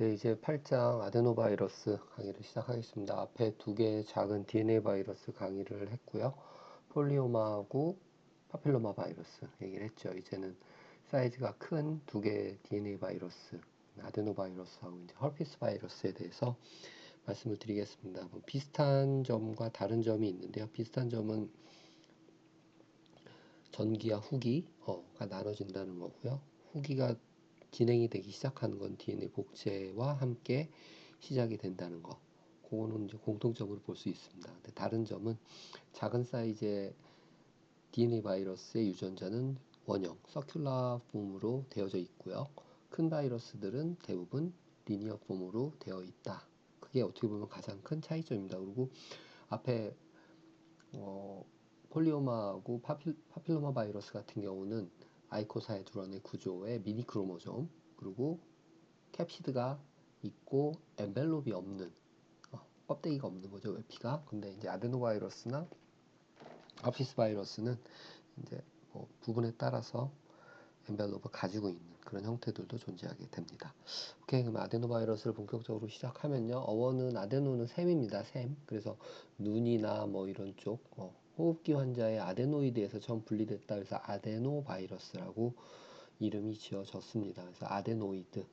네, 이제 8장 아데노바이러스 강의를 시작하겠습니다. 앞에 두 개의 작은 DNA 바이러스 강의를 했고요. 폴리오마하고 파필로마 바이러스 얘기를 했죠. 이제는 사이즈가 큰 두 개의 DNA 바이러스, 아데노바이러스하고 이제 헐피스 바이러스에 대해서 말씀을 드리겠습니다. 뭐 비슷한 점과 다른 점이 있는데요. 비슷한 점은 전기와 후기가 나눠진다는 거고요. 후기가 진행이 되기 시작하는 건 DNA 복제와 함께 시작이 된다는 거. 그거는 이제 공통적으로 볼 수 있습니다. 근데 다른 점은 작은 사이즈의 DNA 바이러스의 유전자는 원형, 서큘라 폼으로 되어져 있고요. 큰 바이러스들은 대부분 리니어 폼으로 되어 있다. 그게 어떻게 보면 가장 큰 차이점입니다. 그리고 앞에 폴리오마하고 파필로마 바이러스 같은 경우는 아이코사헤드론의 구조의 미니 크로모솜, 그리고 캡시드가 있고 엔벨롭이 없는, 껍데기가 없는 거죠, 외피가. 근데 이제 아데노바이러스나 허피스 바이러스는 이제 뭐 부분에 따라서 엔벨롭을 가지고 있는 그런 형태들도 존재하게 됩니다. 오케이, 그럼 아데노바이러스를 본격적으로 시작하면요. 어원은 아데노는 샘입니다. 샘. 그래서 눈이나 뭐 이런 쪽 호흡기 환자의 아데노이드에서 처음 분리됐다. 그래서 아데노바이러스라고 이름이 지어졌습니다. 그래서 아데노이드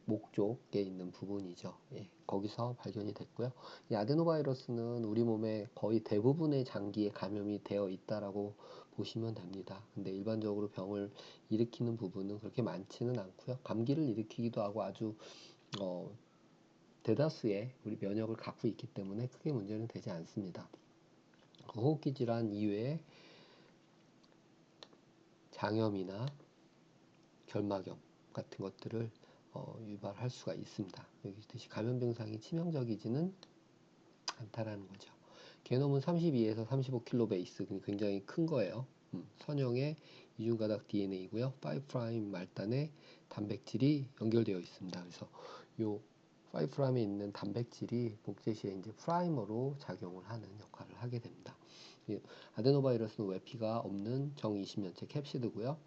목 쪽에 있는 부분이죠. 예, 거기서 발견이 됐고요. 이 아데노바이러스는 우리 몸의 거의 대부분의 장기에 감염이 되어 있다라고 보시면 됩니다. 근데 일반적으로 병을 일으키는 부분은 그렇게 많지는 않고요. 감기를 일으키기도 하고 아주 대다수의 우리 면역을 갖고 있기 때문에 크게 문제는 되지 않습니다. 그 호흡기 질환 이외에 장염이나 결막염 같은 것들을 유발할 수가 있습니다. 여기 있듯이 감염 증상이 치명적이지는 않다라는 거죠. 게놈은 32에서 35kb 베이스, 굉장히 큰 거예요. 선형의 이중가닥 DNA이고요. 5' 말단에 단백질이 연결되어 있습니다. 그래서 요 5'에 있는 단백질이 복제 시에 이제 프라이머로 작용을 하는 역할을 하게 됩니다. 아데노바이러스는 외피가 없는 정20년체 캡시드고요.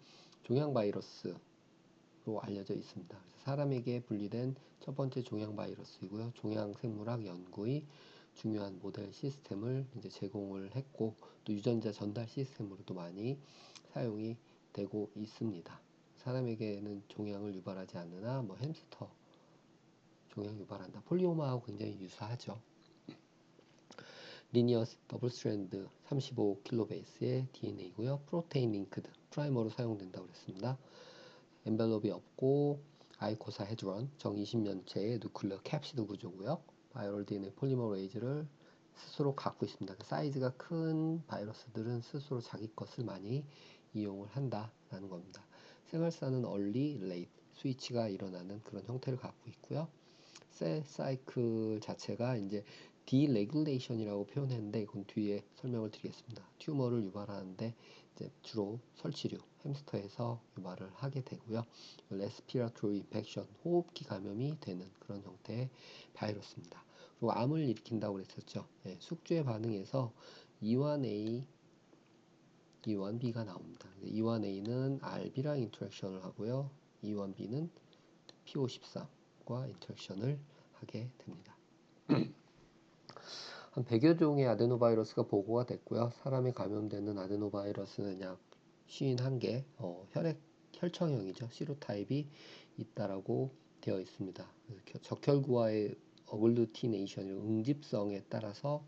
종양 바이러스로 알려져 있습니다. 그래서 사람에게 분리된 첫 번째 종양 바이러스이고요. 종양 생물학 연구의 중요한 모델 시스템을 이제 제공을 했고, 또 유전자 전달 시스템으로도 많이 사용이 되고 있습니다. 사람에게는 종양을 유발하지 않으나 뭐 햄스터 종양 유발한다. 폴리오마하고 굉장히 유사하죠. 리니어스 더블 스트랜드 35kb 베이스의 DNA고요. 프로테인 링크드 프라이머로 사용된다고 그랬습니다. 엔벨롭이 없고 아이코사 헤드론 정 20년체의 누클레어 캡시드 구조고요. 바이럴 DNA 폴리머레이즈를 스스로 갖고 있습니다. 사이즈가 큰 바이러스들은 스스로 자기 것을 많이 이용을 한다라는 겁니다. 생활사는 얼리, 레이트, 스위치가 일어나는 그런 형태를 갖고 있고요. 셀 사이클 자체가 이제 디레귤레이션이라고 표현했는데 이건 뒤에 설명을 드리겠습니다. 튜머를 유발하는데 이제 주로 설치류, 햄스터에서 유발을 하게 되고요. 레스피라토리 인펙션, 호흡기 감염이 되는 그런 형태의 바이러스입니다. 그리고 암을 일으킨다고 그랬었죠. 예, 숙주에 반응해서 E1A, E1B가 나옵니다. E1A는 RB랑 인터랙션을 하고요. E1B는 P53과 인터랙션을 하게 됩니다. 한 100여 종의 아데노바이러스가 보고가 됐고요. 사람에 감염되는 아데노바이러스는 약 51개, 혈청형이죠. 시로타입이 있다라고 되어 있습니다. 적혈구와의 어글루티네이션, 응집성에 따라서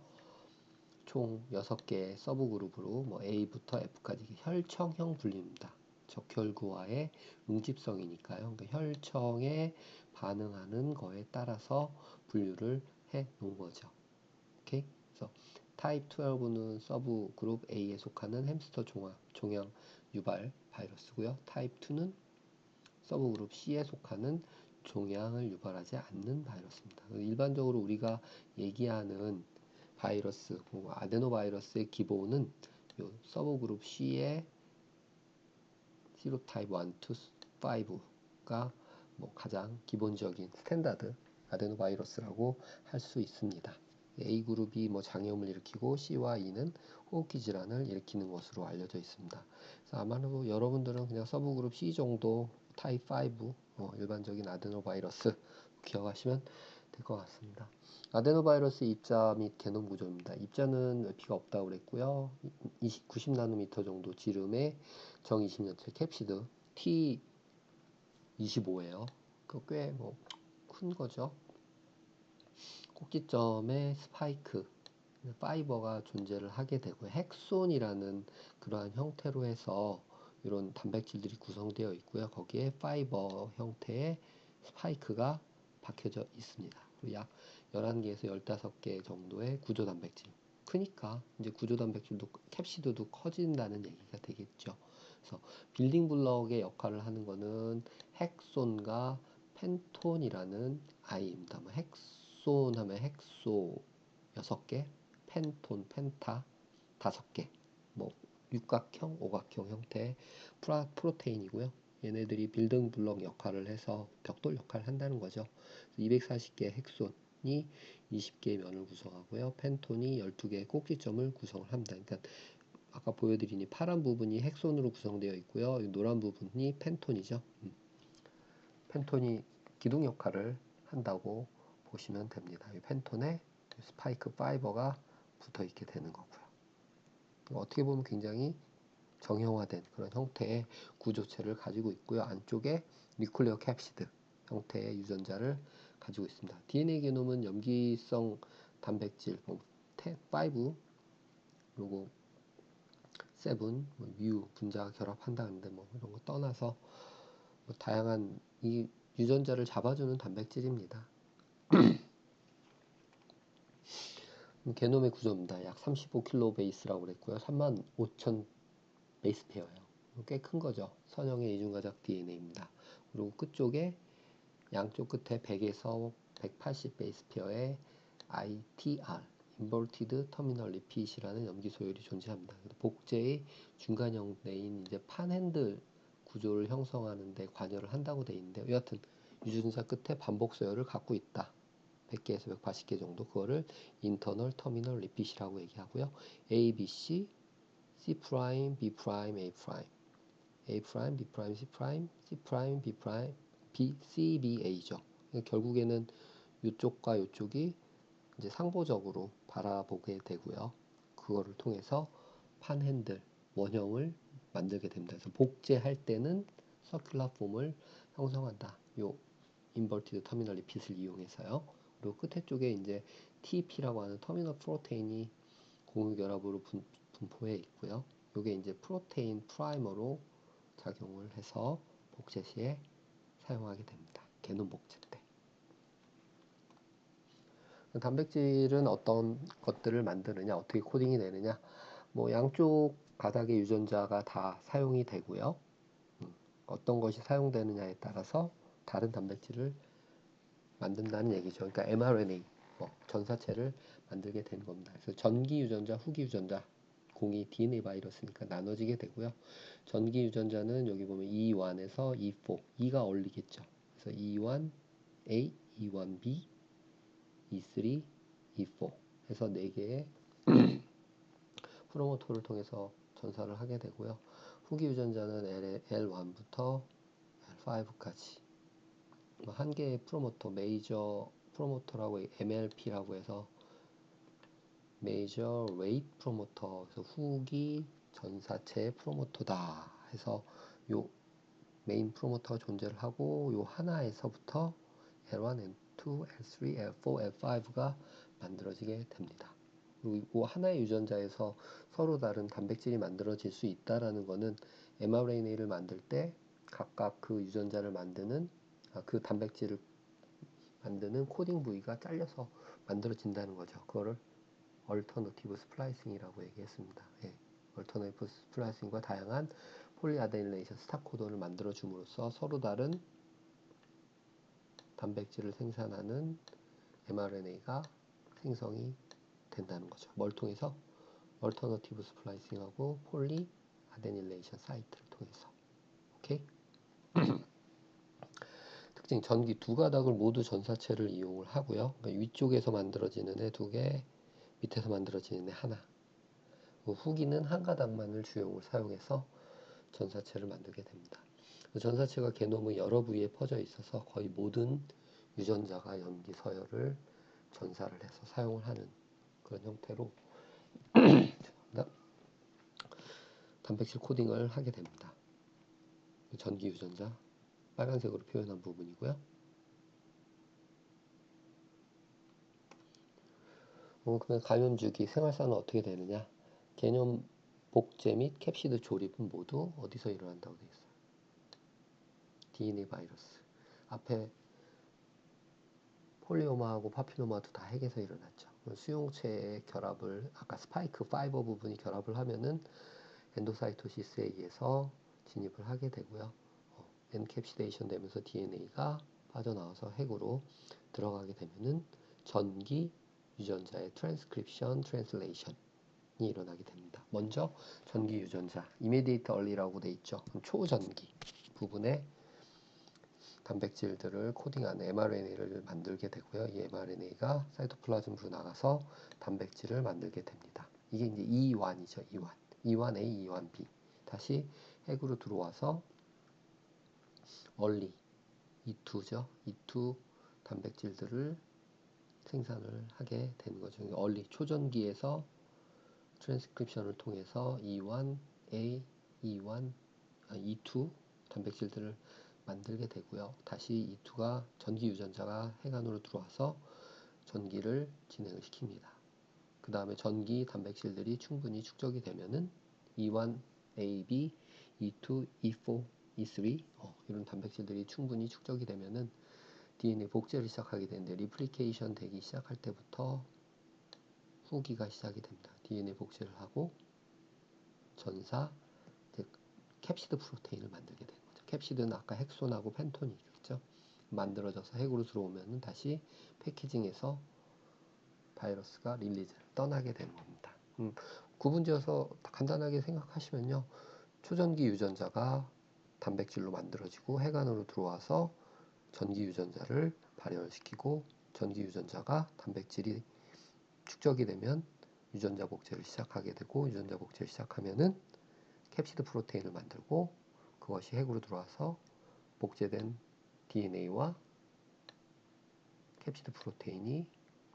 총 6개의 서브그룹으로 뭐 A부터 F까지 혈청형 분류입니다. 적혈구와의 응집성이니까요. 그러니까 혈청에 반응하는 거에 따라서 분류를 해 놓은 거죠. 오케이? 그래서 타입 12는 서브 그룹 A에 속하는 햄스터 종양 유발 바이러스고요. 타입 2는 서브 그룹 C에 속하는 종양을 유발하지 않는 바이러스입니다. 일반적으로 우리가 얘기하는 바이러스, 아데노바이러스의 기본은 요 서브 그룹 C의 시로타입 1, 2, 5가 뭐 가장 기본적인 스탠다드 아데노바이러스라고 할 수 있습니다. A 그룹이 뭐 장염을 일으키고 C와 E는 호흡기 질환을 일으키는 것으로 알려져 있습니다. 그래서 아마도 여러분들은 그냥 서브 그룹 C 정도 타입 5 일반적인 아데노바이러스 기억하시면 될 것 같습니다. 아데노바이러스 입자 및 게놈 구조입니다. 입자는 피가 없다고 그랬고요. 90나노미터 정도 지름의 정 20년째 캡시드 T25예요. 그 꽤 뭐 큰 거죠. 꼭지점에 스파이크, 파이버가 존재를 하게 되고 헥손이라는 그러한 형태로 해서 이런 단백질들이 구성되어 있고요. 거기에 파이버 형태의 스파이크가 박혀져 있습니다. 그리고 약 11개에서 15개 정도의 구조 단백질. 크니까 이제 구조 단백질도 캡시드도 커진다는 얘기가 되겠죠. 그래서 빌딩 블럭의 역할을 하는 거는 헥손과 펜톤이라는 아이입니다. 뭐 헥손 하면 헥소 6개, 펜톤, 펜타 5개, 뭐 육각형, 오각형 형태의 프로테인이고요. 얘네들이 빌딩 블럭 역할을 해서 벽돌 역할을 한다는 거죠. 240개의 헥손이 20개의 면을 구성하고요. 펜톤이 12개의 꼭지점을 구성을 합니다. 그러니까 아까 보여드린 이 파란 부분이 헥손으로 구성되어 있고요. 노란 부분이 펜톤이죠. 펜톤이 기둥 역할을 한다고 보시면 됩니다. 이 펜톤에 스파이크 파이버가 붙어 있게 되는 거고요. 어떻게 보면 굉장히 정형화된 그런 형태의 구조체를 가지고 있고요. 안쪽에 뉴클레어 캡시드 형태의 유전자를 가지고 있습니다. DNA 게놈은 염기성 단백질 5 그리고 7, 뮤 분자가 결합한다는데 뭐 이런 거 떠나서 뭐 다양한 이 유전자를 잡아주는 단백질입니다. 게놈의 구조입니다. 약 35kilo 베이스라고 그랬고요. 35,000 베이스 페어예요. 꽤 큰 거죠. 선형의 이중가작 DNA입니다. 그리고 끝쪽에 양쪽 끝에 100에서 180 베이스 페어의 ITR, Inverted Terminal Repeat이라는 염기 소열이 존재합니다. 복제의 중간 형태인 이제 판핸들 구조를 형성하는 데 관여를 한다고 되어 있는데 여하튼 유전자 끝에 반복 소열을 갖고 있다. 100개에서 180개 정도 그거를 Internal Terminal Repeat이라고 얘기하고요. A, B, C, C 프라임, B 프라임, A 프라임, A 프라임, B 프라임, C 프라임, C 프라임, B 프라임, B, C, B, A죠. 결국에는 이쪽과 이쪽이 이제 상보적으로 바라보게 되고요. 그거를 통해서 판핸들 원형을 만들게 됩니다. 그래서 복제할 때는 서큘러 폼을 형성한다. 요 인버티드 터미널 리핏을 이용해서요. 그리고 끝에 쪽에 이제 TP라고 하는 터미널 프로테인이 공유결합으로 분포해 있고요. 이게 이제 프로테인 프라이머로 작용을 해서 복제 시에 사용하게 됩니다. 게놈 복제 때. 단백질은 어떤 것들을 만드느냐, 어떻게 코딩이 되느냐, 뭐 양쪽 바닥의 유전자가 다 사용이 되고요. 어떤 것이 사용되느냐에 따라서 다른 단백질을 만든다는 얘기죠. 그러니까 mRNA, 전사체를 만들게 되는 겁니다. 그래서 전기 유전자, 후기 유전자, 공이 DNA 바이러스니까 나눠지게 되고요. 전기 유전자는 여기 보면 E1에서 E4, E가 어울리겠죠. 그래서 E1A, E1B, E3, E4 해서 4개의 프로모터를 통해서 전사를 하게 되고요. 후기 유전자는 L1부터 L5까지 한 개의 프로모터, 메이저 프로모터라고 MLP라고 해서 메이저 레이트 프로모터, 그래서 후기 전사체 프로모터다 해서 요 메인 프로모터가 존재를 하고 요 하나에서부터 L1, L2, L3, L4, L5가 만들어지게 됩니다. 그리고 하나의 유전자에서 서로 다른 단백질이 만들어질 수 있다라는 것은 mRNA를 만들 때 각각 그 유전자를 만드는 그 단백질을 만드는 코딩 부위가 잘려서 만들어진다는 거죠. 그거를 얼터너티브 스플라이싱이라고 얘기했습니다. 예. 얼터너티브 스플라이싱과 다양한 폴리아데닐레이션 스탑 코드를 만들어 줌으로써 서로 다른 단백질을 생산하는 mRNA가 생성이 된다는 거죠. 뭘 통해서? 얼터너티브 스플라이싱하고 폴리 아데닐레이션 사이트를 통해서. 오케이? 특징, 전기 두 가닥을 모두 전사체를 이용을 하고요. 그러니까 위쪽에서 만들어지는 애 두 개, 밑에서 만들어지는 애 하나. 후기는 한 가닥만을 주용을 사용해서 전사체를 만들게 됩니다. 전사체가 게놈의 여러 부위에 퍼져 있어서 거의 모든 유전자가 염기 서열을 전사를 해서 사용을 하는 그런 형태로 단백질 코딩을 하게 됩니다. 전기 유전자 빨간색으로 표현한 부분이고요. 그러면 감염주기 생활사는 어떻게 되느냐? 개념 복제 및 캡시드 조립은 모두 어디서 일어난다고 되어 있어요? DNA 바이러스. 앞에 폴리오마하고 파필로마도 다 핵에서 일어났죠. 수용체의 결합을 아까 스파이크 파이버 부분이 결합을 하면은 엔도사이토시스에 의해서 진입을 하게 되고요. 엔캡시데이션 되면서 DNA가 빠져나와서 핵으로 들어가게 되면은 전기 유전자의 트랜스크립션, 트랜슬레이션이 일어나게 됩니다. 먼저 전기 유전자, 이미디에이트 얼리라고 돼 있죠. 초전기 부분에 단백질들을 코딩하는 mRNA를 만들게 되고요. 이 mRNA가 사이토플라즘으로 나가서 단백질을 만들게 됩니다. 이게 이제 E1이죠. E1. E1A, E1B. 다시 핵으로 들어와서 얼리 E2죠. E2 단백질들을 생산을 하게 되는 거죠. 얼리 초전기에서 트랜스크립션을 통해서 E1A, E2 단백질들을 만들게 되고요. 다시 E2가 전기 유전자가 핵 안으로 들어와서 전기를 진행을 시킵니다. 그 다음에 전기 단백질들이 충분히 축적이 되면은 E1, AB, E2, E4, E3 이런 단백질들이 충분히 축적이 되면은 DNA 복제를 시작하게 되는데 리플리케이션 되기 시작할 때부터 후기가 시작이 됩니다. DNA 복제를 하고 전사, 캡시드 프로테인을 만들게 되는 거죠. 캡시드는 아까 헥손하고 펜톤이겠죠. 만들어져서 핵으로 들어오면 다시 패키징해서 바이러스가 릴리즈를 떠나게 되는 겁니다. 구분지어서 간단하게 생각하시면요. 초전기 유전자가 단백질로 만들어지고 핵 안으로 들어와서 전기 유전자를 발현시키고 전기 유전자가 단백질이 축적이 되면 유전자 복제를 시작하게 되고 유전자 복제를 시작하면은 캡시드 프로테인을 만들고 그것이 핵으로 들어와서 복제된 DNA와 캡시드 프로테인이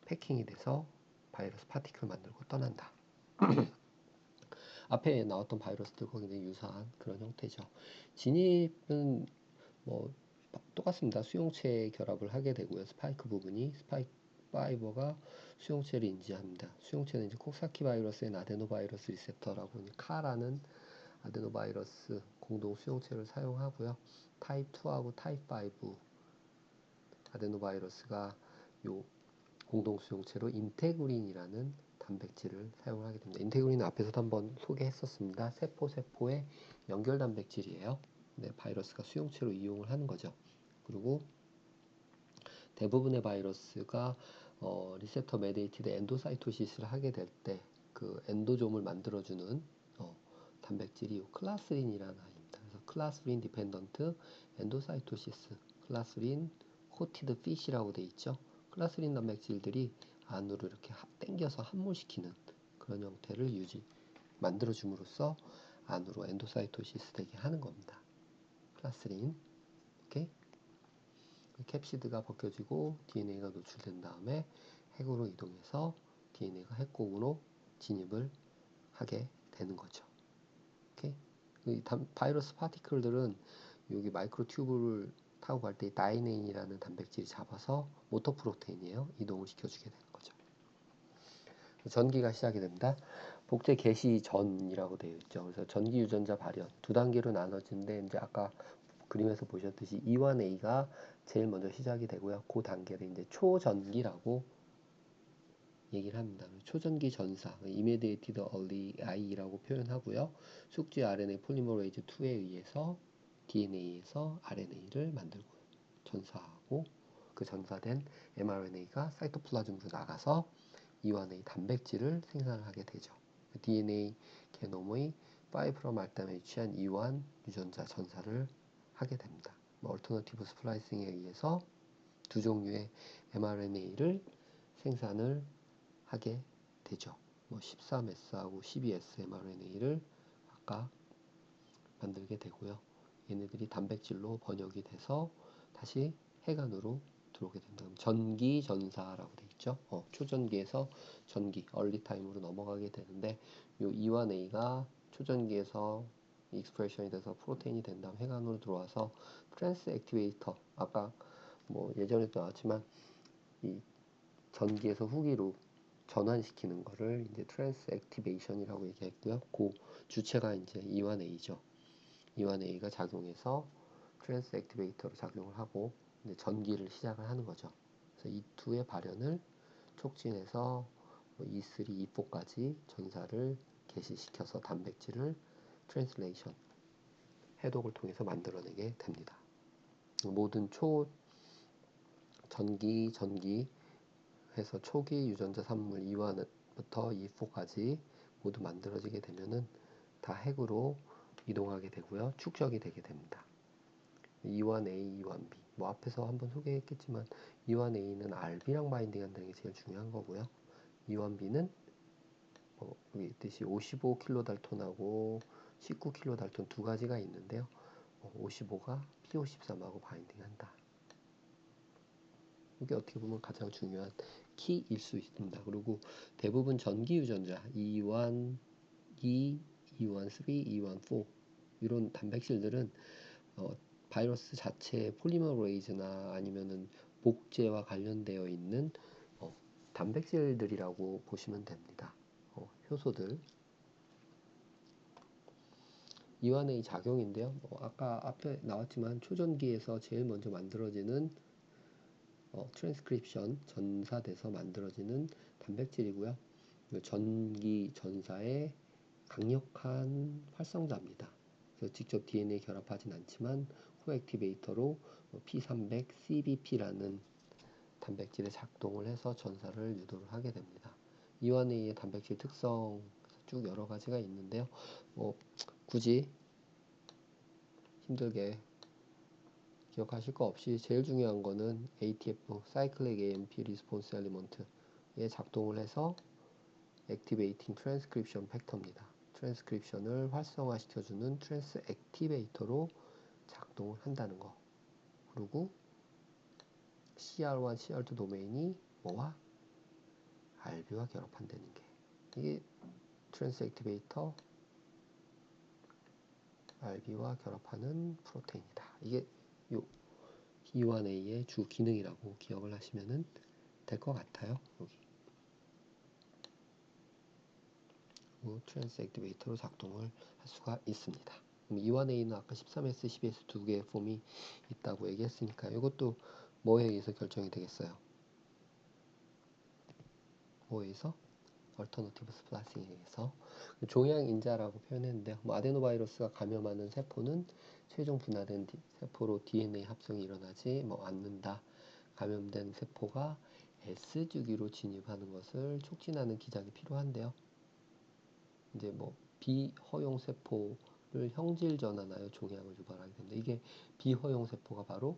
패킹이 돼서 바이러스 파티클을 만들고 떠난다. 앞에 나왔던 바이러스들과 굉장히 유사한 그런 형태죠. 진입은 뭐 똑같습니다. 수용체 결합을 하게 되고요. 스파이크 부분이 스파이크 파이버가 수용체를 인지합니다. 수용체는 이제 콕사키 바이러스의 아데노바이러스 리셉터라고 카라는 아데노바이러스 공동 수용체를 사용하고요. 타입 2하고 타입 5 아데노바이러스가 요 공동 수용체로 인테그린이라는 단백질을 사용하게 됩니다. 인테그린은 앞에서도 한번 소개했었습니다. 세포의 연결 단백질이에요. 네, 바이러스가 수용체로 이용을 하는 거죠. 그리고 대부분의 바이러스가 리셉터 메디에이티드 엔도사이토시스를 하게 될 때 그 엔도좀을 만들어주는 단백질이 클라스린이라는 아이입니다. 그래서 클라스린 디펜던트 엔도사이토시스, 클라스린 코티드 피시라고 돼 있죠. 클라스린 단백질들이 안으로 이렇게 당겨서 함몰시키는 그런 형태를 만들어줌으로써 안으로 엔도사이토시스 되게 하는 겁니다. 클라스린, 오케이? 캡시드가 벗겨지고 DNA가 노출된 다음에 핵으로 이동해서 DNA가 핵공으로 진입을 하게 되는 거죠. 오케이? 바이러스 파티클들은 여기 마이크로 튜브를 타고 갈 때 다이네인이라는 단백질이 잡아서 모터 프로테인이에요. 이동을 시켜주게 되는 거죠. 전기가 시작이 됩니다. 복제 개시 전이라고 되어 있죠. 그래서 전기 유전자 발현 두 단계로 나눠지는데 이제 아까 그림에서 보셨듯이 E1A가 제일 먼저 시작이 되고요. 그 단계를 이제 초전기라고 얘기를 합니다. 초전기 전사, Immediated Early I라고 표현하고요. 숙주의 RNA 폴리머레이즈 2에 의해서 DNA에서 RNA를 만들고 전사하고 그 전사된 mRNA가 사이토플라즘으로 나가서 E1A 단백질을 생산을 하게 되죠. DNA 게놈의 5' 말단에 위치한 E1 유전자 전사를 하게 됩니다. 얼터너티브 스플라이싱에 의해서 두 종류의 mRNA를 생산을 하게 되죠. 13S하고 12S mRNA를 각각 만들게 되고요. 얘네들이 단백질로 번역이 돼서 다시 해간으로 들어오게 된다. 전기 전사라고 돼 있죠. 초전기에서 전기, 얼리 타임으로 넘어가게 되는데 요 E1A가 초전기에서 익스프레션이 돼서 프로테인이 된 다음 해간으로 들어와서 트랜스 액티베이터, 아까 예전에도 나왔지만 이 전기에서 후기로 전환시키는 거를 이제 트랜스 액티베이션이라고 얘기했고요. 그 주체가 이제 E1A죠. E1A가 작용해서 트랜스 액티베이터로 작용을 하고 이제 전기를 시작을 하는 거죠. 그래서 E2의 발현을 촉진해서 E3, E4까지 전사를 개시시켜서 단백질을 트랜슬레이션, 해독을 통해서 만들어내게 됩니다. 모든 전기 해서 초기 유전자 산물 E1부터 E4까지 모두 만들어지게 되면은 다 핵으로 이동하게 되고요. 축적이 되게 됩니다. E1A, E1B. 앞에서 한번 소개했겠지만 E1A는 RB랑 바인딩 한다는 게 제일 중요한 거고요. E1B는 여기 있듯이 55kD하고 19kD 두 가지가 있는데요. 55가 P53하고 바인딩 한다. 이게 어떻게 보면 가장 중요한 키일 수 있습니다. 그리고 대부분 전기 유전자 E1, E, E1, 3, E1, 4 이런 단백질들은 바이러스 자체의 폴리머레이즈나 아니면은 복제와 관련되어 있는 단백질들이라고 보시면 됩니다. 효소들. E1A 작용인데요. 아까 앞에 나왔지만 초전기에서 제일 먼저 만들어지는 트랜스크립션, 전사돼서 만들어지는 단백질이고요. 전기 전사의 강력한 활성자입니다. 그래서 직접 DNA 결합하진 않지만 코액티베이터로 P300 CBP라는 단백질에 작동을 해서 전사를 유도를 하게 됩니다. E1A의 단백질 특성 쭉 여러 가지가 있는데요. 굳이 힘들게 기억하실 거 없이 제일 중요한 거는 ATF, Cyclic AMP Response Element에 작동을 해서 Activating Transcription Factor입니다. 트랜스크립션을 활성화시켜주는 트랜스 액티베이터로 작동을 한다는 거. 그리고 CR1, CR2 도메인이 뭐와? RB와 결합한다는 게. 이게 트랜스 액티베이터 RB와 결합하는 프로테인이다. 이게 요 E1A의 주 기능이라고 기억을 하시면 될 것 같아요. 여기. 트랜스 액티베이터로 작동을 할 수가 있습니다. E1A는 아까 13S, 12S 두 개의 폼이 있다고 얘기했으니까 이것도 뭐에 의해서 결정이 되겠어요? 뭐에 의해서? 얼터너티브 스플라이싱에 의해서. 종양 인자라고 표현했는데요. 아데노바이러스가 감염하는 세포는 최종 분화된 세포로 DNA 합성이 일어나지 않는다. 감염된 세포가 S주기로 진입하는 것을 촉진하는 기작이 필요한데요. 이제 비허용 세포를 형질 전환하여 종양을 유발하게 됩니다. 이게 비허용 세포가 바로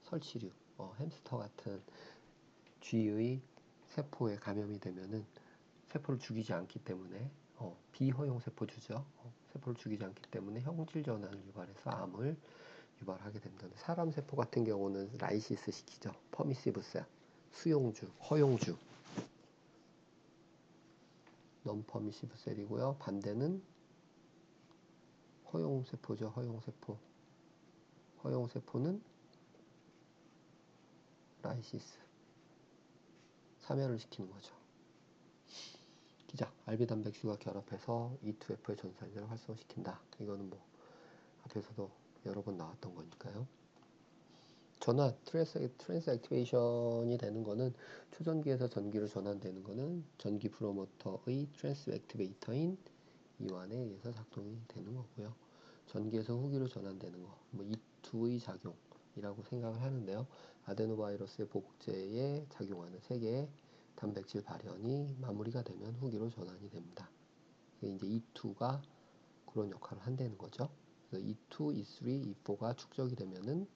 설치류, 햄스터 같은 쥐의 세포에 감염이 되면은 세포를 죽이지 않기 때문에 비허용 세포주죠. 세포를 죽이지 않기 때문에 형질 전환을 유발해서 암을 유발하게 됩니다. 사람 세포 같은 경우는 라이시스 시키죠. 퍼미시브 셀, 수용주, 허용주. non-permissive 셀이고요. 반대는 허용세포죠. 허용세포. 허용세포는 라이시스. 사멸을 시키는 거죠. 기작, RB 단백질과 결합해서 E2F의 전산자를 활성시킨다. 이거는 앞에서도 여러 번 나왔던 거니까요. 전환, 트랜스 액티베이션이 되는 거는 초전기에서 전기로 전환되는 거는 전기 프로모터의 트랜스 액티베이터인 E1에 의해서 작동이 되는 거고요. 전기에서 후기로 전환되는 거, E2의 작용이라고 생각을 하는데요. 아데노바이러스의 복제에 작용하는 세 개의 단백질 발현이 마무리가 되면 후기로 전환이 됩니다. 이게 이제 E2가 그런 역할을 한다는 거죠. 그래서 E2, E3, E4가 축적이 되면은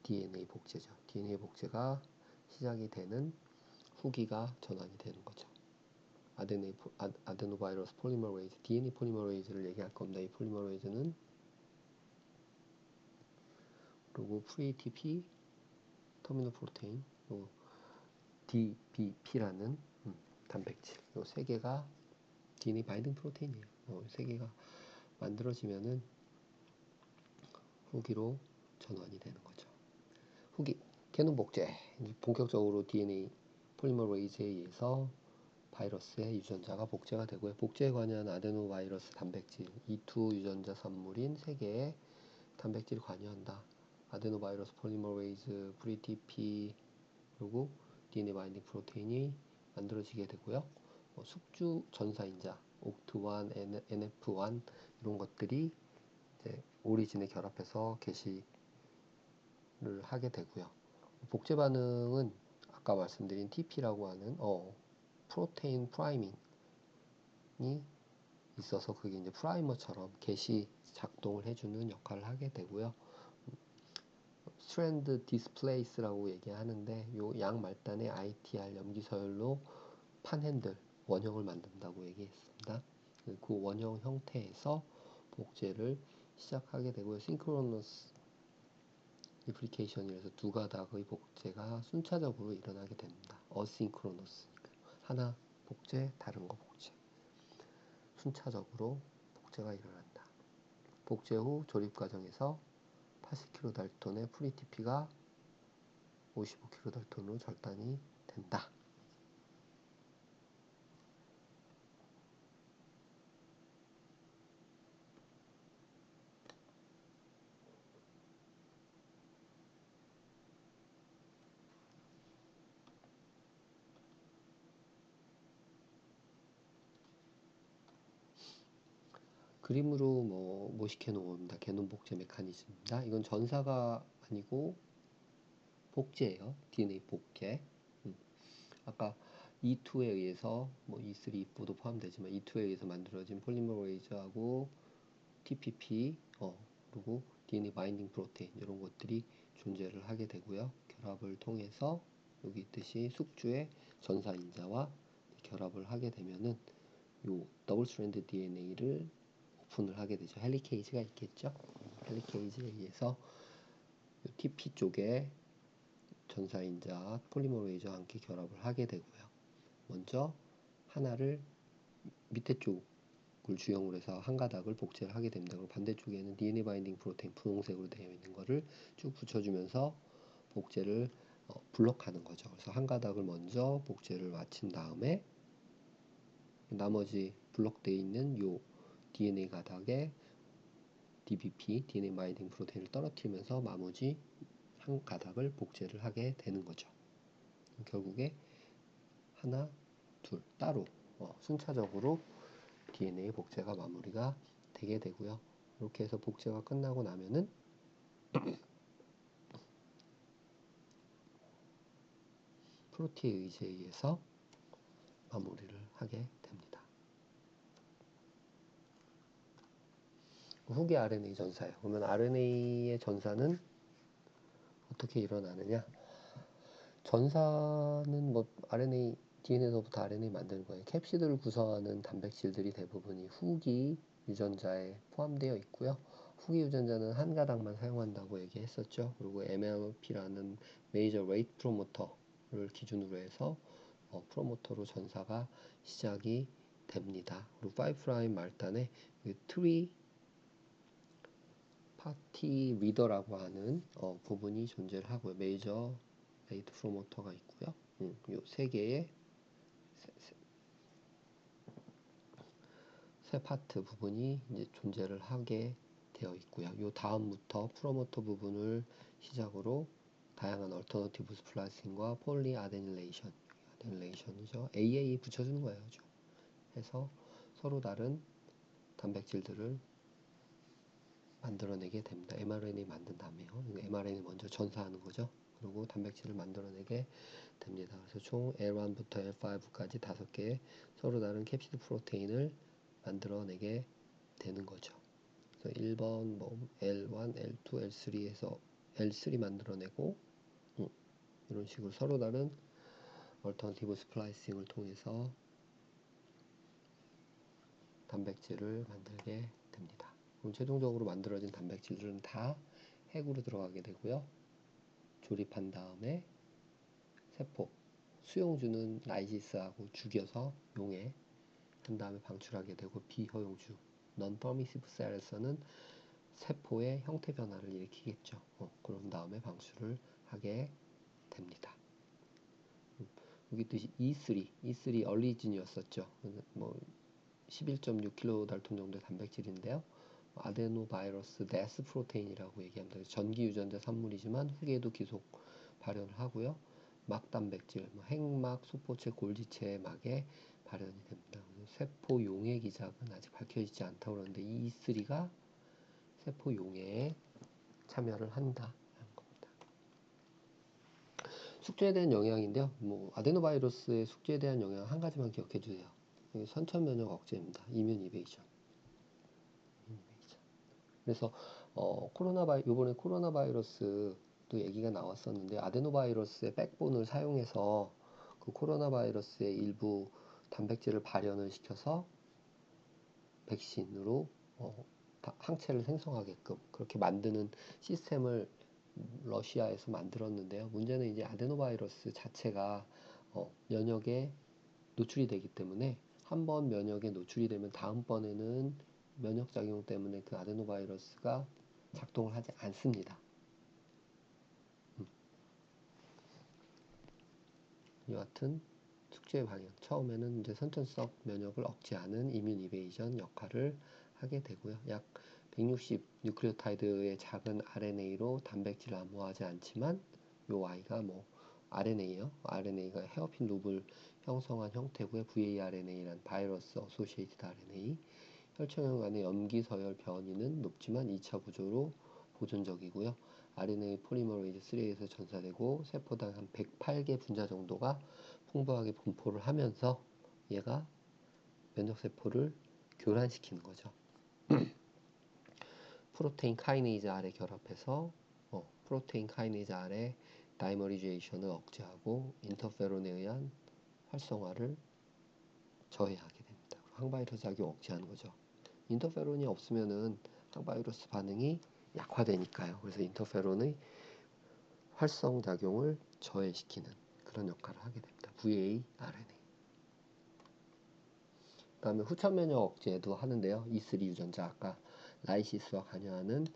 DNA 복제죠. DNA 복제가 시작이 되는 후기가 전환이 되는 거죠. 아데노바이러스 폴리머레이즈, DNA 폴리머레이즈를 얘기할 겁니다. 이 폴리머레이즈는 그리고 프리-ATP, 터미널 프로테인, 그리고 DBP라는 단백질, 이 세 개가 DNA 바인딩 프로테인이에요. 세 개가 만들어지면은 후기로 전환이 되는 거죠. 후기, 개놈 복제. 본격적으로 DNA 폴리머레이즈에 의해서 바이러스의 유전자가 복제가 되고요. 복제에 관여한 아데노바이러스 단백질, E2 유전자 산물인 3개의 단백질이 관여한다. 아데노바이러스 폴리머레이즈, 프리-TP, 그리고 DNA 바인딩 프로테인이 만들어지게 되고요. 숙주 전사인자, OCT1, NF1 이런 것들이 이제 오리진에 결합해서 게시를 하게 되고요. 복제 반응은 아까 말씀드린 TP라고 하는 프로테인 프라이밍이 있어서 그게 이제 프라이머처럼 게시 작동을 해주는 역할을 하게 되고요. 스트랜드 디스플레이스라고 얘기하는데 요 양 말단에 ITR 염기서열로 판핸들 원형을 만든다고 얘기했습니다. 그 원형 형태에서 복제를 시작하게 되고요. 싱크로너스 리플리케이션이라서 두 가닥의 복제가 순차적으로 일어나게 됩니다. 어싱크로너스, 하나 복제, 다른 거 복제, 순차적으로 복제가 일어난다. 복제 후 조립 과정에서 80kD의 프리-TP가 55kD로 절단이 된다. 그림으로 모식해 놓습니다. 게놈 복제 메커니즘입니다. 이건 전사가 아니고 복제예요. DNA 복제. 아까 E2에 의해서 E3, E4도 포함되지만 E2에 의해서 만들어진 폴리머레이즈하고 TPP, 그리고 DNA 바인딩 프로테인 이런 것들이 존재를 하게 되고요. 결합을 통해서 여기 있듯이 숙주의 전사인자와 결합을 하게 되면은 요 더블 스트랜드 DNA를 오픈을 하게 되죠. 헬리케이지가 있겠죠. 헬리케이지에 의해서 TP 쪽에 전사인자 폴리머레이즈와 함께 결합을 하게 되고요. 먼저 하나를 밑에 쪽을 주형으로 해서 한 가닥을 복제를 하게 됩니다. 그리고 반대쪽에는 DNA 바인딩 프로테인 분홍색으로 되어 있는 거를 쭉 붙여주면서 복제를 블록하는 거죠. 그래서 한 가닥을 먼저 복제를 마친 다음에 나머지 블록되어 있는 요 DNA 가닥에 DBP, DNA 바인딩 프로테인을 떨어뜨리면서 나머지 한 가닥을 복제를 하게 되는 거죠. 결국에 하나, 둘 따로 순차적으로 DNA 복제가 마무리가 되게 되고요. 이렇게 해서 복제가 끝나고 나면은 프로티에이즈에 의해서 마무리를 하게 됩니다. 후기 RNA 전사예요. 그러면 RNA의 전사는 어떻게 일어나느냐? 전사는 RNA, DNA에서부터 RNA 만드는 거예요. 캡시드를 구성하는 단백질들이 대부분이 후기 유전자에 포함되어 있고요. 후기 유전자는 한 가닥만 사용한다고 얘기했었죠. 그리고 MLP라는 메이저 레이트 프로모터를 기준으로 해서 프로모터로 전사가 시작이 됩니다. 그리고 5' 말단에 트리 파티 리더라고 하는 부분이 존재를 하고요. 메이저 레이트 프로모터가 있고요. 요 세 개의 세 파트 부분이 이제 존재를 하게 되어 있고요. 요 다음부터 프로모터 부분을 시작으로 다양한 얼터너티브 스플라이싱과 폴리 아데닐레이션이죠. AA 붙여주는 거예요. 해서 서로 다른 단백질들을 만들어내게 됩니다. mRNA 만든 다음에요. mRNA 먼저 전사하는 거죠. 그리고 단백질을 만들어내게 됩니다. 그래서 총 L1부터 L5까지 5개의 서로 다른 캡시드 프로테인을 만들어내게 되는 거죠. 그래서 1번 뭐 L1, L2, L3 해서 L3 만들어내고 이런 식으로 서로 다른 얼터너티브 스플라이싱을 통해서 단백질을 만들게 됩니다. 그럼 최종적으로 만들어진 단백질들은 다 핵으로 들어가게 되고요. 조립한 다음에 세포, 수용주는 라이시스하고 죽여서 용해 한 다음에 방출하게 되고, 비허용주 non-permissive cell에서는 세포의 형태 변화를 일으키겠죠. 그런 다음에 방출을 하게 됩니다. 여기 뜻이 E3 얼리진이었었죠. 뭐 11.6kDa 정도의 단백질인데요. 아데노바이러스 데스 프로테인이라고 얘기합니다. 전기 유전자 산물이지만 후기에도 계속 발현을 하고요. 막 단백질, 핵막, 소포체, 골지체 막에 발현이 됩니다. 세포 용해 기작은 아직 밝혀지지 않다고 그러는데 E3가 세포 용해에 참여를 한다. 숙제에 대한 영향인데요. 뭐 아데노바이러스의 숙제에 대한 영향 한 가지만 기억해 주세요. 선천 면역 억제입니다. 이뮨 이베이션. 그래서 이번에 코로나 바이러스도 얘기가 나왔었는데, 아데노바이러스의 백본을 사용해서 그 코로나 바이러스의 일부 단백질을 발현을 시켜서 백신으로 항체를 생성하게끔 그렇게 만드는 시스템을 러시아에서 만들었는데요. 문제는 이제 아데노바이러스 자체가 면역에 노출이 되기 때문에, 한번 면역에 노출이 되면 다음번에는 면역작용 때문에 그 아데노바이러스가 작동을 하지 않습니다. 여하튼 숙제 방향, 처음에는 이제 선천성 면역을 억제하는 이뮨 이베이전 역할을 하게 되고요. 약 160 뉴클레오타이드의 작은 RNA로 단백질을 암호하지 않지만, 요 I가 뭐 RNA요. RNA가 헤어핀 룹을 형성한 형태고요. VARNA란 바이러스 어소시에이티드 RNA. 혈청형 안의 염기 서열 변이는 높지만 2차 구조로 보존적이고요. RNA 포리머레이즈 3에서 전사되고 세포당 한 108개 분자 정도가 풍부하게 분포를 하면서 얘가 면역세포를 교란시키는 거죠. 프로테인 카이네이즈 R에 결합해서 프로테인 카이네이즈 R의 다이머리제이션을 억제하고 인터페론에 의한 활성화를 저해하게 됩니다. 항바이러스 작용 억제하는 거죠. 인터페론이 없으면은 항바이러스 반응이 약화되니까요. 그래서 인터페론의 활성작용을 저해시키는 그런 역할을 하게 됩니다. VARNA. 그 다음에 후천 면역 억제도 하는데요. E3 유전자, 아까 라이시스와 관여하는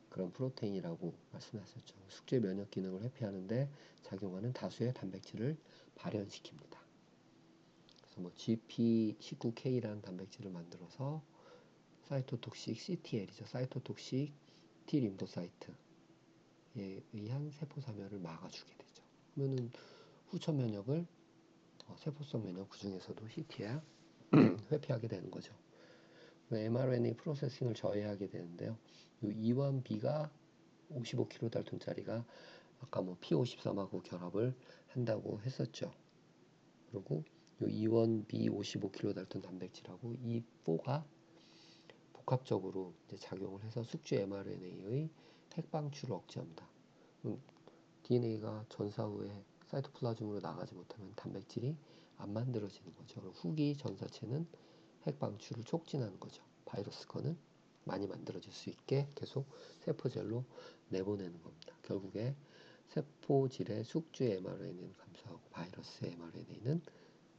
그런 프로테인이라고 말씀하셨죠. 숙제 면역 기능을 회피하는데 작용하는 다수의 단백질을 발현시킵니다. 그래서 뭐 GP19K라는 단백질을 만들어서 사이토톡식 CTL이죠. 사이토톡식 T 림포사이트에 의한 세포 사멸을 막아주게 되죠. 그러면은 후천 면역을 세포성 면역 그 중에서도 CT야 회피하게 되는 거죠. mRNA 프로세싱을 저해하게 되는데요. 이 E1B가 55kD짜리가 아까 뭐 P53하고 결합을 한다고 했었죠. 그리고 이 E1B 55kD 단백질하고 E4가 복합적으로 이제 작용을 해서 숙주 mRNA의 핵방출을 억제합니다. DNA가 전사 후에 사이토플라즘으로 나가지 못하면 단백질이 안 만들어지는 거죠. 후기 전사체는 핵방출을 촉진하는 거죠. 바이러스 거는 많이 만들어질 수 있게 계속 세포젤로 내보내는 겁니다. 결국에 세포질의 숙주의 mRNA는 감소하고 바이러스의 mRNA는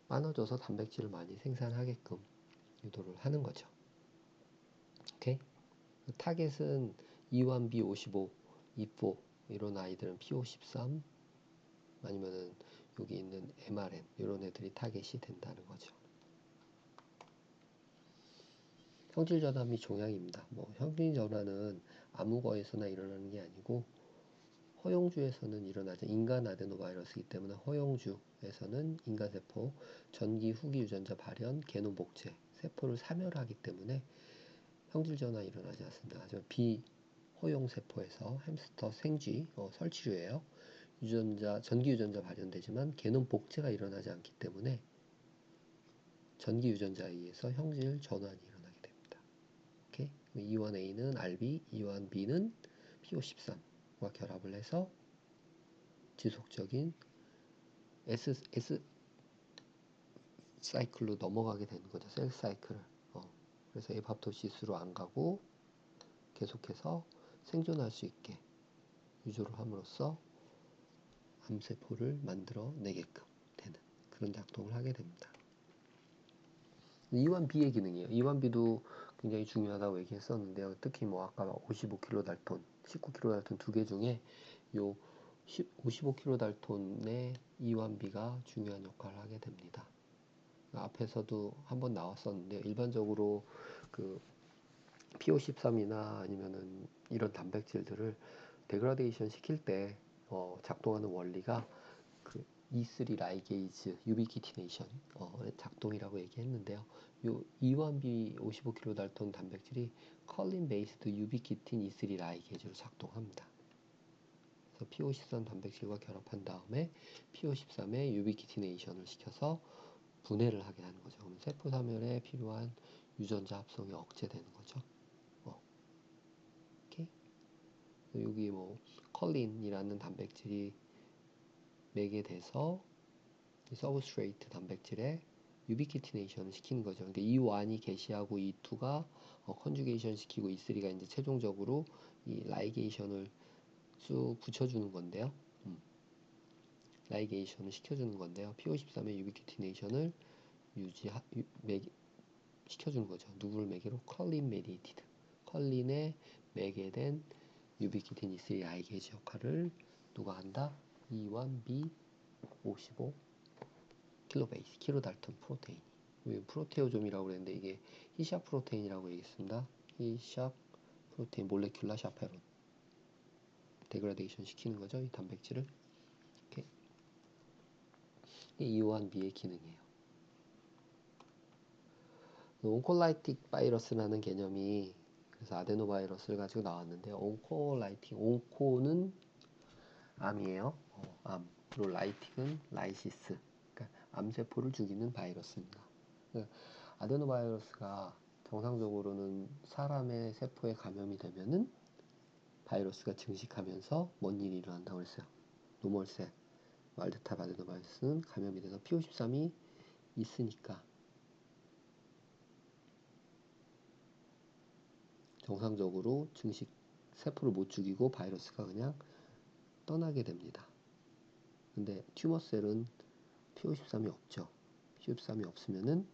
나눠져서 단백질을 많이 생산하게끔 유도를 하는 거죠. 오케이? 타겟은 E1B55, E4 이런 아이들은 P53 아니면은 여기 있는 mRN 이런 애들이 타겟이 된다는 거죠. 형질 전환이 종양입니다. 뭐 형질 전환은 아무 거에서나 일어나는 게 아니고 허용주에서는 일어나죠. 인간 아데노바이러스이기 때문에 허용주에서는 인간세포 전기 후기 유전자 발현, 게놈 복제, 세포를 사멸하기 때문에 형질 전환이 일어나지 않습니다. 하지만 비허용 세포에서 햄스터 생쥐, 설치류예요. 전기 유전자 발현되지만 게놈 복제가 일어나지 않기 때문에 전기 유전자에 의해서 형질 전환이 일어나게 됩니다. 오케이? E1A는 RB, E1B는 PO13과 결합을 해서 지속적인 S 사이클로 넘어가게 되는 거죠. 셀 사이클을. 그래서 에바토시스로 안 가고 계속해서 생존할 수 있게 유조를 함으로써 암세포를 만들어내게끔 되는 그런 작동을 하게 됩니다. E1B의 기능이에요. E1B도 굉장히 중요하다고 얘기했었는데요. 특히 뭐 아까 55kDalton, 19kDalton 두 개 중에 요 55kDalton의 E1B가 중요한 역할을 하게 됩니다. 앞에서도 한번 나왔었는데 일반적으로 그 PO13이나 아니면은 이런 단백질들을 데그라데이션 시킬 때 작동하는 원리가 그 E3 라이게이즈 유비키티네이션 작동이라고 얘기했는데요. 요 E1B 55kDalton 단백질이 컬린 베이스드 유비키틴 E3 라이게이즈로 작동합니다. 그래서 PO13 단백질과 결합한 다음에 PO13의 유비키티네이션을 시켜서 분해를 하게 하는 거죠. 그럼 세포사멸에 필요한 유전자 합성이 억제되는 거죠. 오케이? 여기 뭐 컬린이라는 단백질이 매개돼서 서브스트레이트 단백질에 유비키티네이션을 시키는 거죠. 그러니까 E1이 게시하고 E2가 컨주게이션 시키고 E3가 이제 최종적으로 이 라이게이션을 쑥 붙여주는 건데요. 라이게이션을 시켜주는 건데요. PO13의 유비키티네이션을 시켜주는 거죠. 누구를 매개로? 컬린 메디에이티드. 컬린에 매개된 유비키틴 E3 라이게이즈 역할을 누가 한다? E1B 55 킬로베이스, 킬로달톤 프로테인. 프로테오좀이라고 그랬는데 이게 히샵 프로테인이라고 얘기했습니다. 히샵 프로테인 몰레큘라 샤페론. 데그라데이션 시키는 거죠. 이 단백질을. 이렇게. 이게 E1B의 기능이에요. 온콜라이틱 바이러스라는 개념이 그래서 아데노바이러스를 가지고 나왔는데요. 온콜라이틱, 온코는 암이에요. 암. 그리고 라이틱은 라이시스. 그러니까 암세포를 죽이는 바이러스입니다. 아데노바이러스가 정상적으로는 사람의 세포에 감염이 되면은 바이러스가 증식하면서 뭔 일이 일어난다고 그랬어요. 노멀셀, 와일드타입 아데노바이러스는 감염이 돼서 PO13이 있으니까 정상적으로 증식 세포를 못 죽이고 바이러스가 그냥 떠나게 됩니다. 근데 튜머셀은 PO13이 없죠. PO13이 없으면은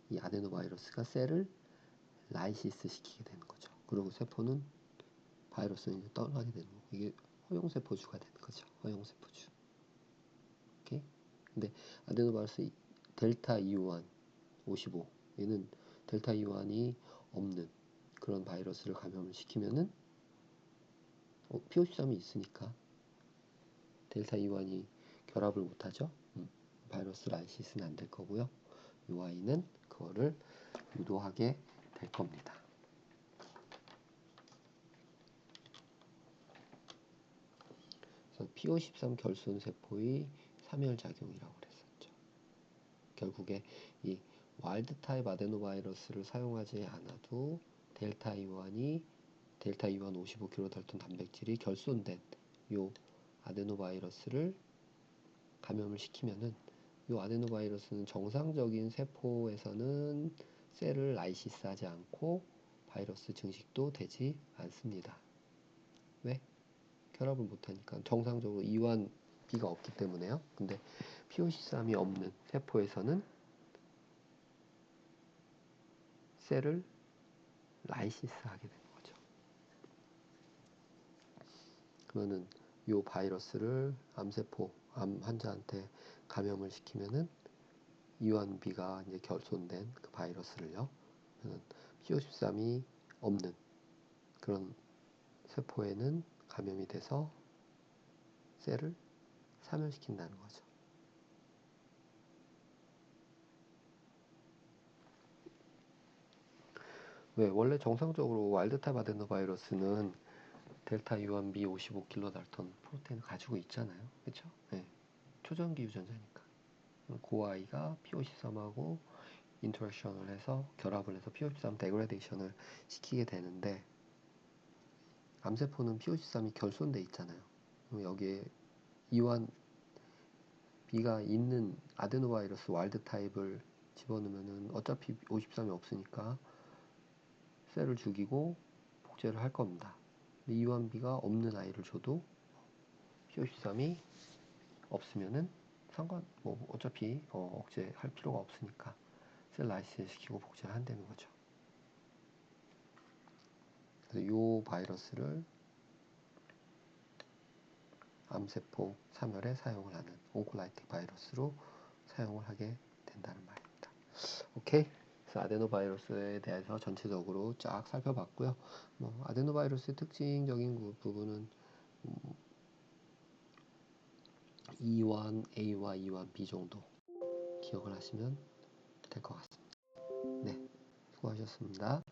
이 아데노바이러스가 셀을 라이시스 시키게 되는 거죠. 그리고 세포는 바이러스는 이제 떠나게 되는 거고 이게 허용세포주가 되는 거죠. 허용세포주. 오케이? 근데 아데노바이러스 델타 E1 55 얘는 델타 E1이 없는 그런 바이러스를 감염을 시키면은 PO13이 있으니까 델타 E1이 결합을 못하죠. 바이러스 라이시스는 안 될 거고요. 이 아이는 그거를 유도하게 될 겁니다. 그래서 PO13 결손 세포의 사멸작용이라고 그랬었죠. 결국에 이 와일드 타입 아데노바이러스를 사용하지 않아도 델타 E1 55kDalton 단백질이 결손된 요 아데노바이러스를 감염을 시키면은 이 아데노바이러스는 정상적인 세포에서는 셀을 라이시스하지 않고 바이러스 증식도 되지 않습니다. 왜? 결합을 못하니까 정상적으로 E1B가 없기 때문에요. 근데 PO13이 없는 세포에서는 셀을 라이시스하게 되는 거죠. 그러면은 이 바이러스를 암세포, 암 환자한테 감염을 시키면은 E1B가 이제 결손된 그 바이러스를요. PO13이 없는 그런 세포에는 감염이 돼서 셀을 사멸시킨다는 거죠. 왜? 원래 정상적으로 와일드타입 아데노바이러스는 델타 U1B 55kDalton 프로테인을 가지고 있잖아요. 그렇죠? 네. 초전기 유전자니까. 그 아이가 PO13하고 인터랙션을 해서 결합을 해서 P53 데그레데이션을 시키게 되는데, 암세포는 P53이 결손돼 있잖아요. 그럼 여기에 이완 B가 있는 아데노바이러스 와일드 타입을 집어넣으면은 어차피 53이 없으니까 셀을 죽이고 복제를 할 겁니다. 근데 이완비가 없는 아이를 줘도 P53이 없으면은 어차피 억제할 필요가 없으니까 셀 라이스 시키고 복제를 한다는 거죠. 그래서 이 바이러스를 암세포 사멸에 사용을 하는 온콜라이틱 바이러스로 사용을 하게 된다는 말입니다. 오케이. 그래서 아데노바이러스에 대해서 전체적으로 쫙 살펴봤고요. 아데노바이러스의 특징적인 부분은 E1A와 E1B 정도 기억을 하시면 될 것 같습니다. 네, 수고하셨습니다.